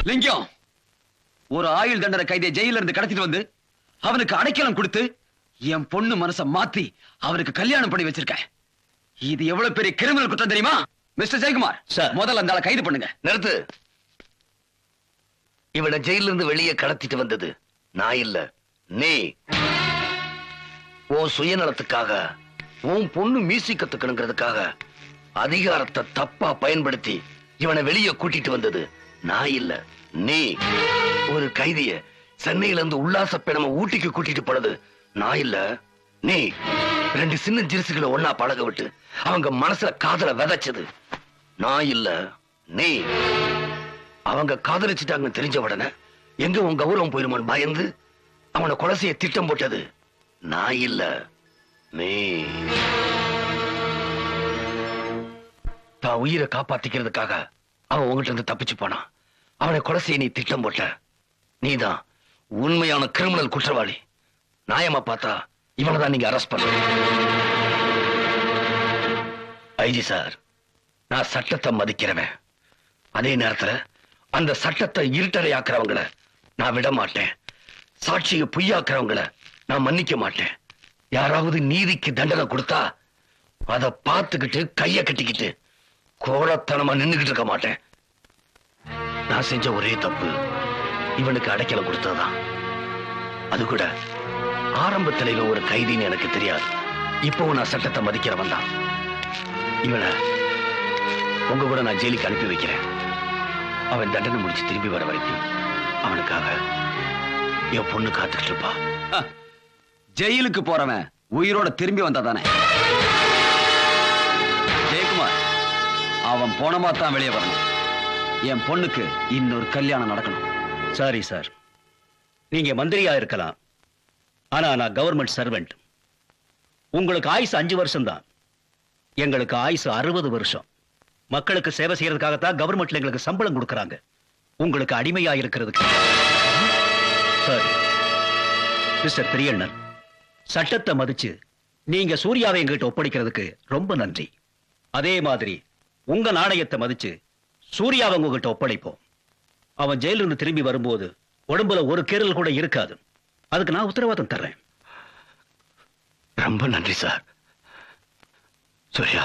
லிங்கம், ஒரு ஆயுள் தண்டனை கைதியை ஜெயில இருந்து கடத்திட்டு வந்து அவனுக்கு அடைக்கலம் கொடுத்து என் பொண்ணு மனச மாத்தி அவனுக்கு கல்யாணம் பண்ணி வச்சிருக்கேன். இது எவ்வளவு பெரிய கிரிமினல் குற்றம் தெரியுமா? மிஸ்டர் ஜெயக்குமார் சார், முதல்ல அந்த ஆளை கைது பண்ணுங்க. நிறுத்து. இவனை ஜெயில இருந்து வெளியே கடத்திட்டு வந்தது நான் இல்ல, நீ. உன் சுயநலத்துக்காக, உன் பொண்ணு மீசி கத்துக்கணுங்கிறதுக்காக அதிகாரத்தை தப்பா பயன்படுத்தி இவனை வெளியே கூட்டிட்டு வந்தது நான் இல்ல, நீ. ஒரு கைதிய சென்னையில இருந்து உல்லாச பெணம ஊட்டிக்கு கூட்டிட்டு போனது நான் இல்ல, நீ. ரெண்டு சின்ன ஜிரிசுகளை ஒன்னா பழக விட்டு அவங்க மனசுல காதல விதைச்சது நான் இல்ல, நீ. அவங்க காதலிச்சுட்டாங்கன்னு தெரிஞ்ச உடனே எங்க உன் கௌரவம் போயிருமான்னு பயந்து அவனை கொலை செய்ய திட்டம் போட்டது நான் இல்ல, நீ. தான் உயிரை காப்பாத்திக்கிறதுக்காக அவன் உங்ககிட்ட இருந்து தப்பிச்சு போனான். அவனை கொலை செய்ய நீ திட்டம் போட்ட. நீதான் உண்மையான கிரிமினல் குற்றவாளி. நியாயமா பார்த்தா இவனைதான் நீங்க அரெஸ்ட் பண்ண. ஐஜி சார், நான் சட்டத்தை மதிக்கிறவன். அதே நேரத்துல அந்த சட்டத்தை இருட்டரை ஆக்குறவங்களை நான் விட மாட்டேன். சாட்சியை பொய்யாக்குறவங்களை நான் மன்னிக்க மாட்டேன். யாராவது நீதிக்கு தண்டனை கொடுத்தா அதை பார்த்துக்கிட்டு கைய கட்டிக்கிட்டு கோலத்தனமா நின்னுகிட்டு இருக்க மாட்டேன். நான் செஞ்ச ஒரே தப்பு இவனுக்கு அடைக்கலம் கொடுத்ததுதான். அது கூட ஆரம்பத்தில் இவன் ஒரு கைதின்னு எனக்கு தெரியாது. இப்பவும் நான் சட்டத்தை மதிக்கிறவன் தான். இவனை உங்க கூட நான் ஜெயிலுக்கு அனுப்பி வைக்கிறேன். அவன் தண்டனை முடிச்சு திரும்பி வர வரைக்கும் அவனுக்காக என் பொண்ணு காத்துக்கிட்டு இருப்பா. ஜெயிலுக்கு போறவன் உயிரோட திரும்பி வந்தாதானே? ஜெயக்குமார், அவன் போனமா தான் வெளியே வரணும். என் பொண்ணுக்கு இன்னொரு கல்யாணம் நடக்கணும். சாரி சார், நீங்க மந்திரியா இருக்கலாம், ஆனா நான் கவர்மெண்ட் சர்வெண்ட். உங்களுக்கு ஆயுசு 5 வருஷம் தான், எங்களுக்கு ஆயுசு 60 வருஷம். மக்களுக்கு சேவை செய்யறதுக்காகத்தான் கவர்மெண்ட்ல எங்களுக்கு சம்பளம் கொடுக்கறாங்க. உங்களுக்கு அடிமையா இருக்கிறதுக்கு. சாரி மிஸ்டர் பெரியண்ணர், சட்டத்தை மதிச்சு நீங்க சூர்யாவை எங்கிட்ட ஒப்படைக்கிறதுக்கு ரொம்ப நன்றி. அதே மாதிரி உங்க நாணயத்தை மதிச்சு சூர்யாவை உங்ககிட்ட ஒப்படைப்போம். அவன் ஜெயிலிருந்து திரும்பி வரும்போது உடம்புல ஒரு கீறல் கூட இருக்காது. அதுக்கு நான் உத்தரவாதம் தர்றேன். ரொம்ப நன்றி சார். சூர்யா,